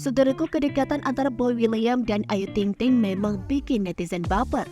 Saudaraku, kedekatan antara Boy William dan Ayu Ting Ting memang bikin netizen baper.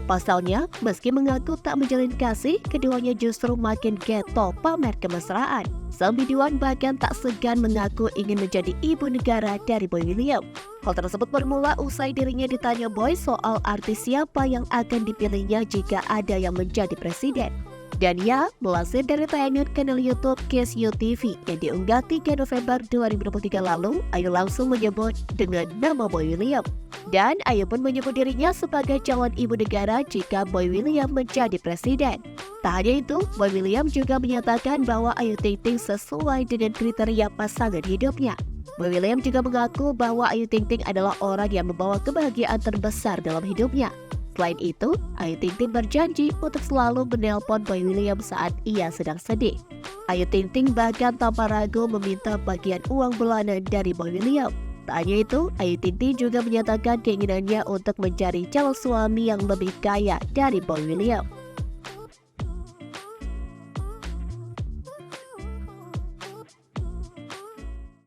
Pasalnya, meski mengaku tak menjalin kasih, keduanya justru makin getol pamer kemesraan. Sang biduan bahkan tak segan mengaku ingin menjadi ibu negara dari Boy William. Hal tersebut bermula usai dirinya ditanya Boy soal artis siapa yang akan dipilihnya jika ada yang menjadi presiden. Dan ya, melansir dari tayangan kanal YouTube Kiss You TV yang diunggah 3 November 2023 lalu, Ayu langsung menyebut dengan nama Boy William. Dan Ayu pun menyebut dirinya sebagai calon ibu negara jika Boy William menjadi presiden. Tak hanya itu, Boy William juga menyatakan bahwa Ayu Ting Ting sesuai dengan kriteria pasangan hidupnya. Boy William juga mengaku bahwa Ayu Ting Ting adalah orang yang membawa kebahagiaan terbesar dalam hidupnya. Selain itu, Ayu Ting Ting berjanji untuk selalu menelpon Boy William saat ia sedang sedih. Ayu Ting Ting bahkan tanpa ragu meminta bagian uang bulanan dari Boy William. Tak hanya itu, Ayu Ting Ting juga menyatakan keinginannya untuk mencari calon suami yang lebih kaya dari Boy William.